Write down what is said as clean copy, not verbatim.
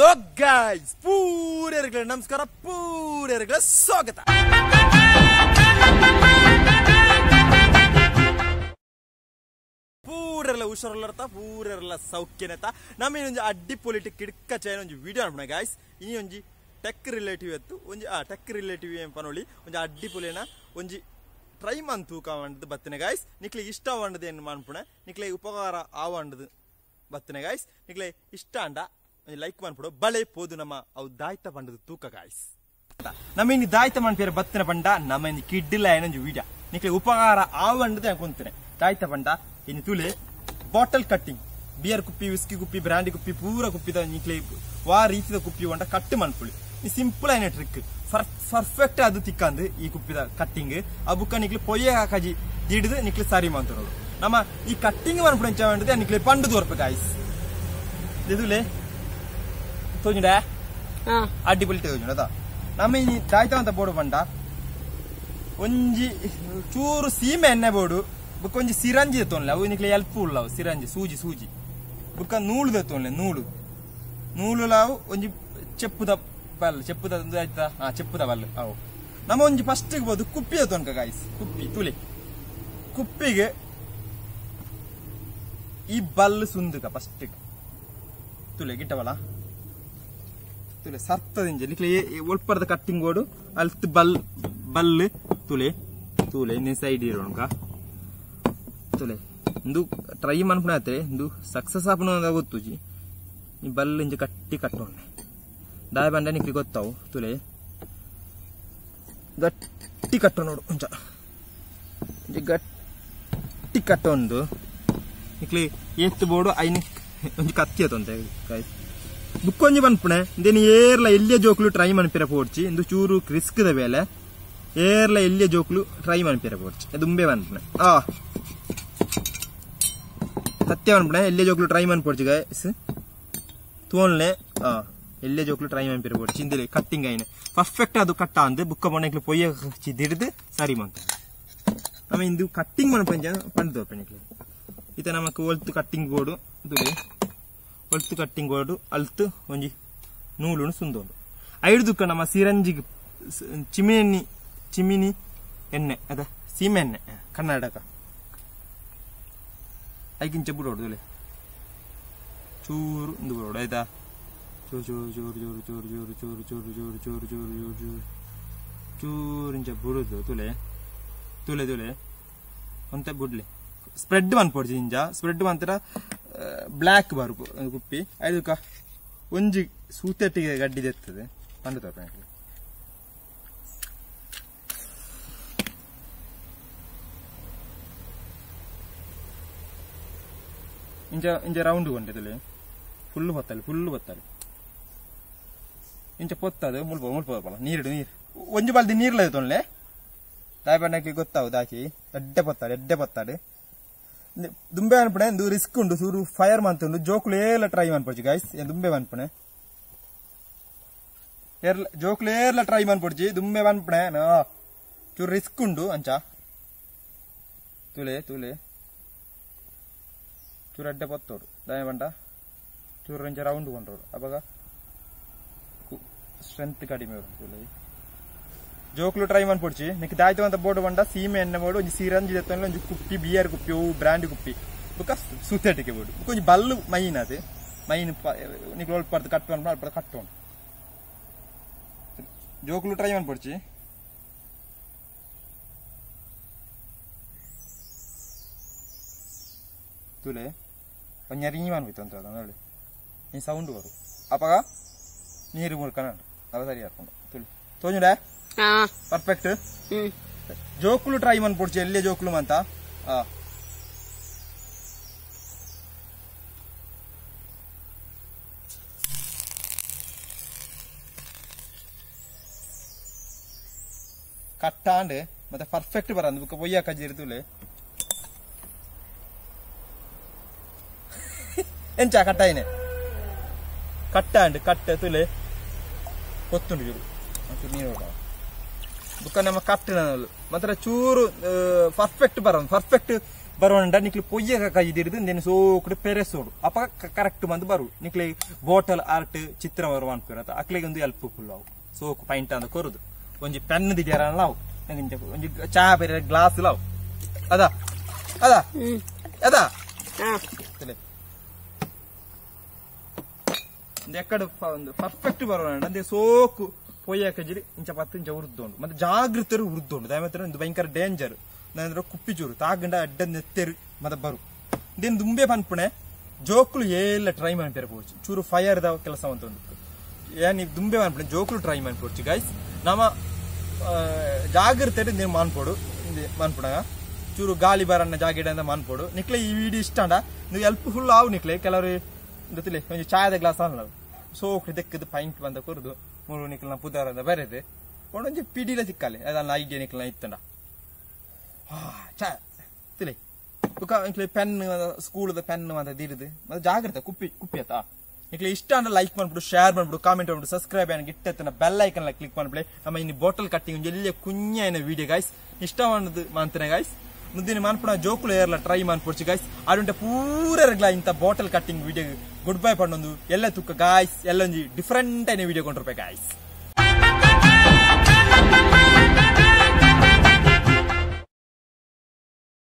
Hello guys, ಪೂರ್ಯರಿಗೆ ನಮಸ್ಕಾರ, ಪೂರ್ಯರಿಗೆ ಸ್ವಾಗತ. ಪೂರೆಲ್ಲ ಹುಷಾರಲ್ಲರ್ತ, ಪೂರೆಲ್ಲ ಸೌಖ್ಯನೆತ. ನಮ್ಮ ಒಂಜಿ ಅಡ್ಡಿ ಪೊಲಿಟಿಕ್ ಕಿಡ್ಕ ಚೈನ ಒಂಜಿ ವಿಡಿಯೋ ಅನ್ಪಣ ಗೈಸ್. ಇನಿ ಒಂಜಿ ಟೆಕ್ ರಿಲೇಟಿವ್ ಎತ್ತು ಒಂಜಿ ಟೆಕ್ ರಿಲೇಟಿವ್ ಏನ್ ಪನೊಳಿ ಒಂಜಿ ಅಡ್ಡಿ ಪೊಲಿನ ಒಂಜಿ ಟ್ರೈ ಮನ್ ತೂಕ ಆವಂಡದು ಬತ್ತನೆ ಗೈಸ್. ನಿಕ್ಲೆ ಇಷ್ಟ ಆವಂಡದು ಏನು ಮನ್ಪುಣ, ನಿಕ್ಲೆ ಉಪಕಾರ ಆವಂಡದು ಬತ್ತನೆ ಗೈಸ್. ನಿಕ್ಲೆ ಇಷ್ಟ ಅಂಡ ಲೈಕ್ ಮಾಡ್ಬಿಡು, ಬಳೆ ಪೋದು ನಮ್ಮ ಅವು ದಾಯ್ತ ಬಂಡದು ತೂಕ ಗಾಯ್ಸ್. ನಮ್ಮ ಇನ್ನು ದಾಯ್ತ ಮಾಡ್ಪೇರ ಬತ್ತನ ಬಂಡ ನಮ್ಮ ಇನ್ನು ಕಿಡ್ಡಿಲ್ಲ ಏನೊಂದು ವಿಡಿಯೋ ನಿಕ್ಲೆ ಉಪಕಾರ ಆವಂಡದು ಅನ್ಕೊಂತೇನೆ. ದಾಯ್ತ ಬಂಡ ಇನ್ನು ತುಲೆ ಬಾಟಲ್ ಕಟ್ಟಿಂಗ್, ಬಿಯರ್ ಕುಪ್ಪಿ, ವಿಸ್ಕಿ ಕುಪ್ಪಿ, ಬ್ರಾಂಡಿ ಕುಪ್ಪಿ, ಪೂರ ಕುಪ್ಪಿದ ನಿಕ್ಲೆ ವಾ ರೀತಿದ ಕುಪ್ಪಿ ಹೊಂಡ ಕಟ್ ಮಾಡ್ಕೊಳ್ಳಿ. ಈ ಸಿಂಪಲ್ ಆಯ್ನ ಟ್ರಿಕ್, ಪರ್ಫೆಕ್ಟ್ ಅದು ತಿಕ್ಕಂದು ಈ ಕುಪ್ಪಿದ ಕಟ್ಟಿಂಗ್ ಆ ಬುಕ್ಕ ನಿಕ್ಲೆ ಪೊಯ್ಯ ಹಾಕಿ ಹಿಡಿದು ನಿಕ್ಲೆ ಸರಿ ಮಾಡ್ತಿರೋದು. ನಮ್ಮ ಈ ಕಟ್ಟಿಂಗ್ ಮಾಡ್ಬಿಡ ನಿಕ್ಲೆ ಪಂಡು ತೋರ್ಬೇಕು ಗಾಯ್ಸ್. ಇದುಲೆ ತೋಜುಂಡ ಅಡ್ಡಿ ಪೊಲಿಟಿ ತೋಜುಂಡ ನಮ್ಮ ಈ ದಾಯ್ತ ಅಂತ ಬೋಡು ಬಂಡ ಒಂಜಿ ಚೂರು ಸೀಮೆ ಎಣ್ಣೆ ಬೋಡು ಬುಕ್ಕ ಒಂಜಿ ಸಿರಂಜಿ ಎತ್ತೋನ್ಲೆ ಅವು ನಿಕ್ಲೆ ಎಲ್ಪ್ ಉಳ್ಳವು. ಸಿರಂಜಿ ಸೂಜಿ ಬುಕ್ಕ ನೂಲು ಎತ್ತೋನ್ಲೆ ನೂಲು ಲಾವು ಒಂಜಿ ಚೆಪ್ಪುದ ಬಲ್ ಚೆಪ್ಪುದ ಆಯ್ತಾ ಚೆಪ್ಪುದ ಬಲ್ ಅವು. ನಮ್ಮ ಒಂಜಿ ಫಸ್ಟ್ ಬೋದು ಕುಪ್ಪಿ ಎತ್ತೋನ್ಕ ಗಾಯ್ಸ್. ಕುಪ್ಪಿ ತುಳಿ ಕುಪ್ಪಿಗೆ ಈ ಬಲ್ ಸುಂದುಕ ಫಸ್ಟ್ ತುಲೆ ಗಿಟ್ಟವಲ್ಲ ತುಲೆ ಸರ್ತದಿಂಜ ನಿಕ್ಲೆ ಒಲ್ಪರದ ಕಟ್ಟಿಂಗ್ ಬೋಡು ಅಲ್ತ್ ಬಲ್ ತುಲೆ ಇನ್ನ ಸೈಡ್ ಇರೋಣಕ ತುಲೆ ಇಂದು ಟ್ರೈ ಮಾಡ್ಪುಣತೆ ಇಂದು ಸಕ್ಸಸ್ ಆಪುಣ ಗೊತ್ತುಜಿ. ಈ ಬಲ್ ಇಂಜ ಕಟ್ಟಿ ಕಟ್ಟೋಣೆ ದಾಯ ಬಂಡ ನಿಕ್ಲಿ ಗೊತ್ತಾವು. ತುಲೆ ಗಟ್ಟಿ ಕಟ್ಟೋ ನೋಡು ಒಂಚ ಗಟ್ಟಿ ಕಟ್ಟೊಂದು ನಿಕ್ಲಿ ಎತ್ತು ಬೋಡು ಐನಿ ಒಂಜಿ ಕತ್ತಿ ಅತ್ತೊಂತೆ ಗಾಯ್ಸ್. ಬುಕ್ಕೊಂಜಿ ಬನ್ಪುಣೆ ಇಂದೇನು ಏರ್ಲ ಎಲ್ಲಿಯ ಜೋಕ್ಲು ಟ್ರೈ ಮನ್ಪಿರ ಪೋಡ್ಚಿ ಇಂದು ಚೂರು ರಿಸ್ಕ್ದ ಬೇಲೆ ಏರ್ಲ ಎಲ್ಲಿಯ ಜೋಕ್ಲು ಟ್ರೈ ಮನ್ಪಿರ ಪೋಡ್ಚಿ ದುಂಬೆ ಬನ್ಪುಣೆ ಸತ್ಯ ಬನ್ಪುಣೆ ಎಲ್ಲಿಯ ಜೋಕ್ಲು ಟ್ರೈ ಮನ್ಪೋಡ್ಚಿ ಗಾಯ್ಸ್. ತೋನ್ಲೆ ಎಲ್ಲಿಯ ಜೋಕ್ಲು ಟ್ರೈ ಮನ್ಪಿರ ಪೋಡ್ಚಿ ಇಂದಿಲೆ ಕಟ್ಟಿಂಗ್ ಆಯ್ನೆ ಪರ್ಫೆಕ್ಟ್ ಅದು ಕಟ್ಟ ಅಂದು ಬುಕ್ಕ ಬಣ್ಣಕ್ಲು ಪೊಯ್ಯ ಹಚ್ಚಿ ದಿಡ್ದು ಸರಿ ಮಂತ ನಮ್ಮ ಇಂದು ಕಟ್ಟಿಂಗ್ ಮನ್ಪಂಜ ಪಂಡು ತೋರ್ಪಣಿಕ್ಲೆ ಈತ ನಮಕ್ ಒಲ್ತು ಕಟ್ಟಿಂಗ್ ಬೋರ್ಡು ತುಲೆ ಒಲ್ತು ಕಟ್ಟಿಂಗ್ ಬೋರ್ಡು ಅಲ್ತು ಒಂಜಿ ನೂಲು ಸುಂದೋಡು ಐಡ್ದುಕ್ಕ ನಮ್ಮ ಸಿರಂಜಿಗೆ ಚಿಮಿನಿ ಎಣ್ಣೆ ಅದ ಸೀಮೆ ಎಣ್ಣೆ ಕರ್ನಾಟಕ ಐಕಿಂಚ ಬಿಡೋಡು ತುಲೆ ಚೂರು ಇಂದು ಬಿಡೋಡು ಆಯ್ತಾ. ಚೂರಿಂಚ ಬಿಡುದು ತುಲೆ ಅಂತ ಬಿಡ್ಲಿ. ಸ್ಪ್ರೆಡ್ ಮನ್ಪೋಡ್ಚಿ ಇಂಜ ಸ್ಪ್ರೆಡ್ ಮಂತರ ಬ್ಲಾಕ್ ಬಾರು ಕುಪ್ಪಿ ಐದಕ್ಕ ಒಂಜಿ ಸೂತೆಟ್ಟಿಗೆ ಗಡ್ಡಿ ತೆತ್ತದೆ ಪಂಡು ತೋಪ ಇಂಚ ರೌಂಡ್ ಕೊಂಡೆ ತುಲೆ ಫುಲ್ ಹೊತ್ತಲೆ ಇಂಚ ಪೊತ್ತದು ಮುಳ್ಪೋದಪ್ಪಲ್ಲ ನೀರು ಒಂಜಿ ಬಾಲ್ದಿ ನೀರ್ಲ ತೊನ್ಲೆ ತಾಯಿ ಬಣ್ಣಕ್ಕೆ ಗೊತ್ತಾವು ದಾಕಿ ಎಡ್ಡೆ ಪೊತ್ತಾಡು ದುಂಬೆ ಅನ್ಪಣೆ ಇಂದು ರಿಸ್ಕ್ ಉಂಡು ಸೂರು ಫೈರ್ ಮಂತುಂಡು ಜೋಕ್ಲು ಏರ್ಲ ಟ್ರೈ ಮನ್ಪೊಡ್ಚಿ ಗಾಯ್ಸ್. ದುಂಬೆ ಬನ್ಪಣೆ ಜೋಕ್ಲು ಏರ್ಲ ಟ್ರೈ ಮನ್ಪೊಡ್ಚಿ ದುಂಬೆ ಬನ್ಪಣೆ ಚೂರು ರಿಸ್ಕ್ ಉಂಡು ಅಂಚ ತುಲೆ ಚೂರು ಅಡ್ಡೆ ಪೊತ್ತೋಡು ದಾಯ ಬಂಡ ಚೂರು ಇಂಚ ರೌಂಡ್ ಕೊಂಡೋಡು ಅವಾಗ ಸ್ಟ್ರೆಂತ್ ಕಡಿಮೆ ತುಲೆ ಜೋಕ್ಲು ಟ್ರೈ ಮನ್ಪೊಡ್ಚಿ ನಿಕ್ ದಾಯ್ತು ಅಂತ ಬೋರ್ಡು ಬಂಡ ಸೀಮೆ ಎಣ್ಣೆ ಬೋಡು ಒಂಜಿ ಸಿರಂಜಿ ಎತ್ತೊಂದು ಒಂಜಿ ಕುಪ್ಪಿ ಬಿಯರ್ ಕುಪ್ಪಿ ಅವು ಬ್ರಾಂಡ್ ಕುಪ್ಪಿ ಬುಕ್ಕ ಸುತ್ತಟಿಕೆ ಬೋಡು ಒಂಜಿ ಬಲ್ಲು ಮೈನ್ ಅದು ಮೈನ್ ನಿಕ್ ಒಲ್ಪರ್ದು ಕಟ್ ಅಲ್ಪ ಕಟ್ಟೋಣ ಜೋಕ್ಲು ಟ್ರೈ ಮನ್ಪೊಡ್ಚಿ ತುಲೆ ಒಂಜಿ ಅರಿಂಗ್ ಮನ್ಬಿತ್ತು ಅಂತ ನೋಡಿ ಈ ಸೌಂಡ್ ಬರು ಅಪ್ಪಾಗ ನೀರು ಮುರ್ಕಣ ಅವ ಸರಿ ಹಾಕೊಂಡು ತುಲೆ ತೋಜುಂಡೆ ಪರ್ಫೆಕ್ಟ್. ಜೋಕ್ಲು ಟ್ರೈ ಮನ್ಪೊಡ್ಚಿ ಎಲ್ಲಿ ಜೋಕ್ಲು ಅಂತ ಕಟ್ಟಾಂಡ್ ಮತ್ತೆ ಪರ್ಫೆಕ್ಟ್ ಬರಂದು ಬುಕ್ಕ ಪೊಯ್ಯ ಕಜ್ಜಿರ್ತುಲೆ ಎಂಚ ಕಟ್ಟಾಯಿನೆ ಕಟ್ಟಾಂಡ್ ಕಟ್ಟ ತುಲೆ ಕೊತ್ತುಂಡು ಚೂರು ನೀರು ಬುಕ್ಕ ನಮ್ಮ ಕಟ್ಟಿನ ಮಾತ್ರ ಚೂರು ಪರ್ಫೆಕ್ಟ್ ಬರೋದು ಪರ್ಫೆಕ್ಟ್ ಬರೋಣ ನಿಕ್ಲಿ ಪೊಯ್ಯಗ ಕೈ ಹಿಡಿದು ನೆನೆ ಸೋಕುಡು ಪೆರೆಸೋಡು ಅಪ್ಪ ಕರೆಕ್ಟ್ ಬಂದು ಬರು ನಿಕ್ಲಿ ಬಾಟಲ್ ಆರ್ಟ್ ಚಿತ್ರ ಬರುವ ಅನ್ಪಿರತ್ತ ಅಕ್ಲಿಗೆ ಒಂದು ಎಲ್ಪ್ ಫುಲ್ ಅವು ಸೋಕು ಪೈಂಟ್ ಅಂತ ಕೊರುದು ಒಂಜಿ ಪೆನ್ ದಿಗ್ಯಾರ ನಾವು ಒಂಜಿ ಚಾ ಬೇರೆ ಗ್ಲಾಸ್ ಲಾವು ಅದ ಅದ ಅದ ಎಕ್ಕಡ ಒಂದು ಪರ್ಫೆಕ್ಟ್ ಬರೋಣ ಅಂದ್ರೆ ಸೋಕು ಪೊಯ್ಯಕಜಿರಿ ಇಂಚ 10 ಇಂಚ ಉರ್ದೋಂಡು ಮತ್ತೆ ಜಾಗೃತರು ಉರ್ದೋಂಡು ದಯಮಾತ್ರ ಒಂದು ಭಯಂಕರ ಡೇಂಜರ್ ನಂದ್ರೆ ಕುಪ್ಪಿ ಚೂರು ತಾಗಂಡ ಅಡ್ಡ ನೆತ್ತೆರು ಮತ್ತೆ ಬರು ದೇನ್ ದುಂಬೆ ಪನ್ಪುಣೆ ಜೋಕುಲು ಎಲ್ಲ ಟ್ರೈ ಮಾಡ್ತಿರ್ಬೋದು ಚೂರು ಫೈರ್ ದ ಕೆಲಸ ಅಂತ ಒಂದು ಏನ್ ದುಂಬೆ ಪನ್ಪುಣೆ ಜೋಕುಲು ಟ್ರೈ ಮಾಡ್ಕೊಡ್ಚು ಗೈಸ್ ನಮ್ಮ ಜಾಗೃತೆ ನೀವು ಮಾನ್ಪೋಡು ಮಾನ್ಪುಣಗ ಚೂರು ಗಾಳಿ ಬರನ್ನ ಜಾಗಿಡ ಅಂತ ಮಾನ್ಪೋಡು ನಿಕ್ಲೆ ಈ ವಿಡಿಯೋ ಇಷ್ಟ ಅಂಡ ನೀವು ಎಲ್ಪ್ ಫುಲ್ ಆವು ನಿಕ್ಲೆ ಕೆಲವರು ಗೊತ್ತಿಲ್ಲ ಒಂದು ಚಾಯದ ಗ್ಲಾಸ್ ಅಲ್ಲ ಸೋಕು ದೆಕ್ಕದು ಪೈಂಟ್ ಬಂದ ಕೊರದು ಮೂರು ನಿಕ್ಲ ಪುದಾರದ ಬರೆದು ಒಂದೊಂದು ಪಿಡಿಲ ಸಿಕ್ಕಲೆ ಅದನ್ನ ಐಡಿಯಾ ನಿಕ್ಲ ಇತ್ತಂಡ ಚಾ ತಿಳಿ ಪೆನ್ ಸ್ಕೂಲ್ದ ಪೆನ್ ಅಂತ ದಿರಿದು ಮತ್ತೆ ಜಾಗ್ರತೆ ಕುಪ್ಪಿ ಆತ ನಿಕ್ಲೆ ಇಷ್ಟ ಅಂದ್ರೆ ಲೈಕ್ ಮಾಡ್ಬಿಡು ಶೇರ್ ಮಾಡ್ಬಿಡು ಕಾಮೆಂಟ್ ಮಾಡ್ಬಿಡು ಸಬ್ಸ್ಕ್ರೈಬ್ ಆಗಿ ಗಿಟ್ಟೆತ್ತನ ಬೆಲ್ ಐಕನ್ ಕ್ಲಿಕ್ ಮಾಡ್ಬಿಡಿ ನಮ್ಮ ಇನ್ನು ಬಾಟಲ್ ಕಟ್ಟಿಂಗ್ ಎಲ್ಲಿ ಕುഞ്ഞ ವಿಡಿಯೋ ಗೈಸ್ ಇಷ್ಟ ಮಾಡದು ಮಾಂತನೆ ಗೈಸ್ ಮುಂದಿನ ಮಾನ್ಪುಣ ಜೋಕುಲು ಏರ್ಲ ಟ್ರೈ ಮಾಡ್ಕೊಡ್ಚಿ ಗೈಸ್ ಆಡುಂಟೆ ಪೂರರ್ಗ್ಲ ಇಂತ bottle cutting video goodbye ಪಣ್ಣೊಂದು ಎಲ್ಲ ತುಕ್ಕ ಗಾಯ್ಸ್ ಎಲ್ಲೊಂಜಿ ಡಿಫ್ರೆಂಟ್ ಐನ ವಿಡಿಯೋ ಕೊಂಡಿರ್ಬೇಕು ಗಾಯ್ಸ್.